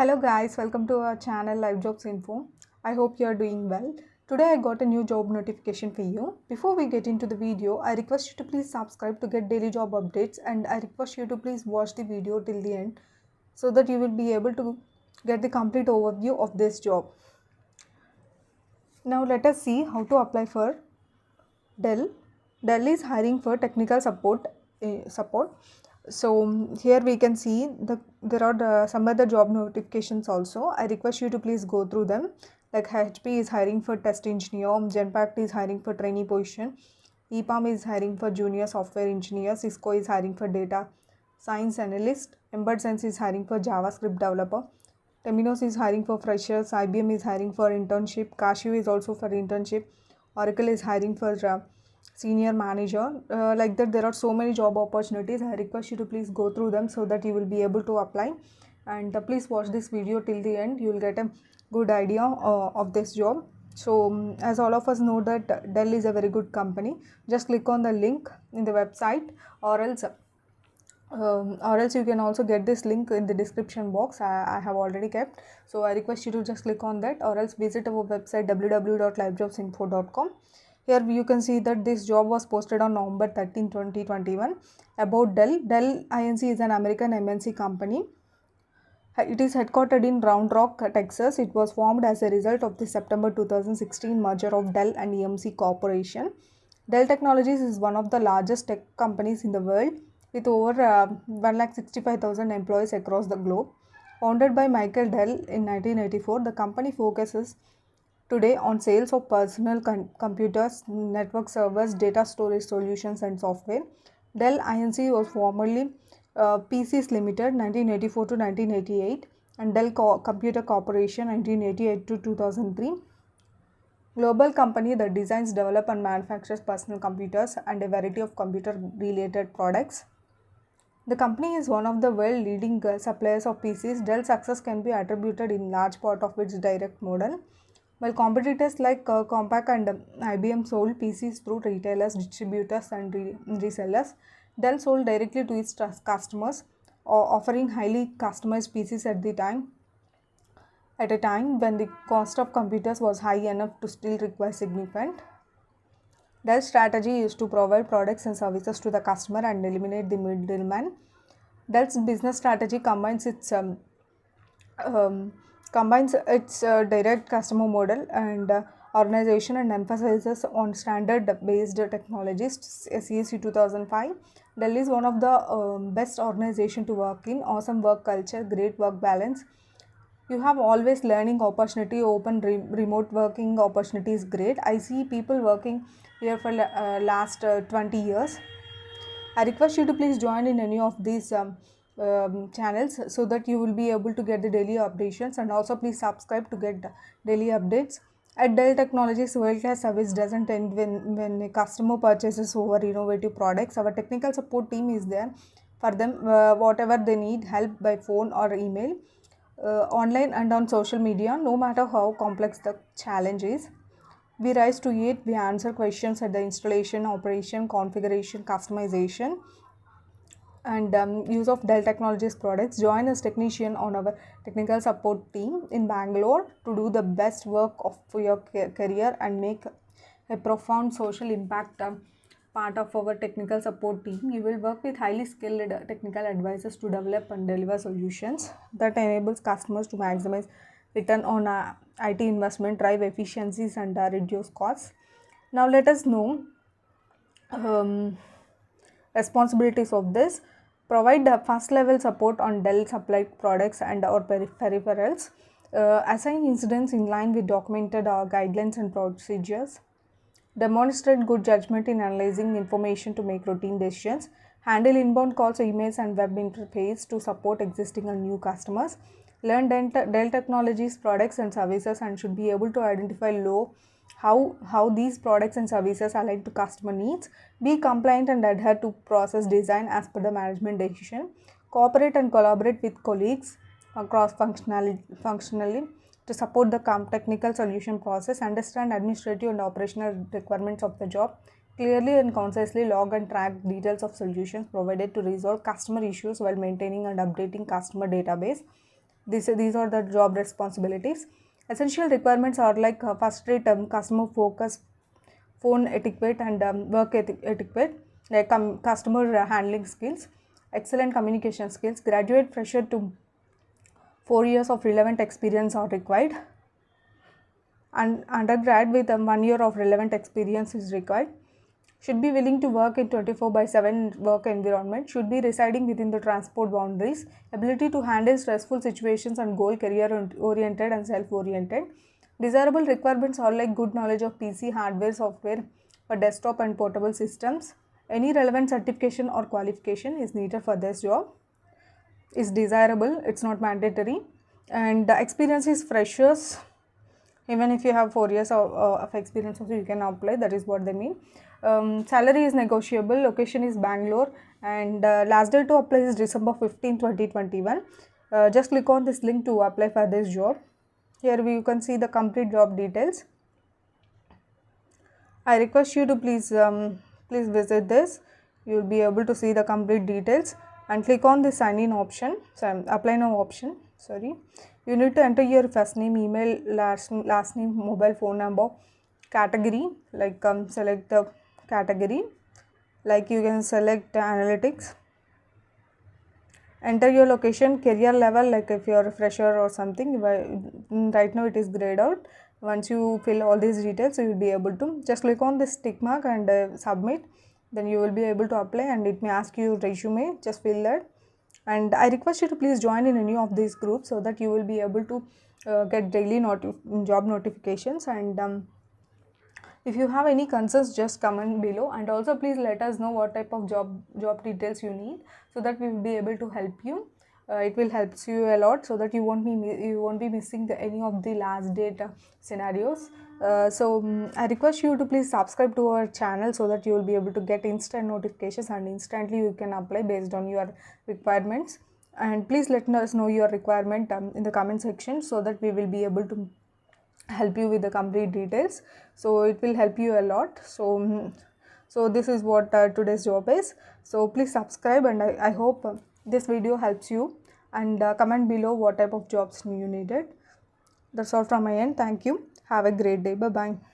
Hello guys, welcome to our channel Live Jobs Info. I hope you are doing well. Today I got a new job notification for you. Before we get into the video, I request you to please subscribe to get daily job updates, and I request you to please watch the video till the end so that you will be able to get the complete overview of this job. Now let us see how to apply for Dell. Dell is hiring for technical support. So here we can see there are some other job notifications also. I request you to please go through them. Like HP is hiring for test engineer, Genpact is hiring for trainee position, EPAM is hiring for junior software engineer, Cisco is hiring for data science analyst, Embed Sense is hiring for JavaScript developer, Temenos is hiring for freshers, IBM is hiring for internship, Casio is also for internship, Oracle is hiring for senior manager. Like that, there are so many job opportunities. I request you to please go through them so that you will be able to apply. And please watch this video till the end. You will get a good idea of this job. So as all of us know that Dell is a very good company. Just click on the link in the website, or else you can also get this link in the description box. I have already kept, so I request you to just click on that, or else visit our website www.livejobsinfo.com. Here you can see that this job was posted on November 13, 2021. About Dell. Dell Inc. is an American MNC company. It is headquartered in Round Rock, Texas. It was formed as a result of the September 2016 merger of Dell and EMC Corporation. Dell Technologies is one of the largest tech companies in the world, with over 165,000 employees across the globe. Founded by Michael Dell in 1984, the company focuses today on sales of personal computers, network servers, data storage solutions, and software. Dell Inc. was formerly PCs Limited 1984 to 1988 and Dell Computer Corporation 1988 to 2003. Global company that designs, develops and manufactures personal computers and a variety of computer related products. The company is one of the world leading suppliers of PCs. Dell's success can be attributed in large part of its direct model. While competitors like Compaq and IBM sold PCs through retailers, distributors and resellers, Dell sold directly to its customers, offering highly customized PCs at a time when the cost of computers was high enough to still require significant. Dell's strategy is to provide products and services to the customer and eliminate the middleman. Dell's business strategy combines its direct customer model and organization and emphasizes on standard-based technologies. CSU 2005. Dell is one of the best organization to work in. Awesome work culture, great work balance. You have always learning opportunity, open remote working opportunity is great. I see people working here for last 20 years. I request you to please join in any of these channels so that you will be able to get the daily updates, and also please subscribe to get daily updates. At Dell Technologies, world-class service doesn't end when a customer purchases over innovative products. Our technical support team is there for them, whatever they need, help by phone or email, online and on social media, no matter how complex the challenge is. We rise to it, we answer questions at the installation, operation, configuration, customization, and use of Dell Technologies products. Join as technician on our technical support team in Bangalore to do the best work of your career and make a profound social impact. Part of our technical support team, you will work with highly skilled technical advisors to develop and deliver solutions that enables customers to maximize return on IT investment, drive efficiencies and reduce costs. Now let us know responsibilities of this. Provide first level support on Dell supplied products and or peripherals. Assign incidents in line with documented guidelines and procedures. Demonstrate good judgment in analyzing information to make routine decisions. Handle inbound calls, emails and web interface to support existing and new customers. Learn Dell Technologies products and services and should be able to identify how these products and services align to customer needs. Be compliant and adhere to process design as per the management decision. Cooperate and collaborate with colleagues functionally to support the technical solution process. Understand administrative and operational requirements of the job. Clearly and concisely log and track details of solutions provided to resolve customer issues while maintaining and updating customer database. These are the job responsibilities. Essential requirements are like first rate customer focus, phone etiquette, and work etiquette, like customer handling skills, excellent communication skills. Graduate fresher to 4 years of relevant experience are required, and undergrad with 1 year of relevant experience is required. Should be willing to work in 24/7 work environment, should be residing within the transport boundaries, ability to handle stressful situations and goal career oriented and self oriented. Desirable requirements are like good knowledge of PC hardware, software for desktop and portable systems. Any relevant certification or qualification is needed for this job, is desirable, it's not mandatory. And the experience is freshers. Even if you have 4 years of experience also you can apply, that is what they mean. Salary is negotiable, location is Bangalore, and last day to apply is December 15, 2021. Just click on this link to apply for this job. Here you can see the complete job details. I request you to please visit this. You will be able to see the complete details, and click on the sign in option, apply now option. Sorry, you need to enter your first name, email, last name, mobile phone number, category, like select the category, like you can select analytics. Enter your location, career level, like if you are a fresher or something. Right now it is grayed out. Once you fill all these details, you will be able to just click on this tick mark and submit. Then you will be able to apply, and it may ask you resume, just fill that. And I request you to please join in any of these groups so that you will be able to get daily job notifications. And if you have any concerns, just comment below, and also please let us know what type of job details you need, so that we will be able to help you. It will help you a lot, so that you won't be missing any of the last date scenarios. I request you to please subscribe to our channel, so that you will be able to get instant notifications, and instantly you can apply based on your requirements. And please let us know your requirement in the comment section, so that we will be able to help you with the complete details. So it will help you a lot. So this is what today's job is. So please subscribe, and I hope this video helps you, and comment below what type of jobs you needed. That's all from my end. Thank you. Have a great day. Bye bye.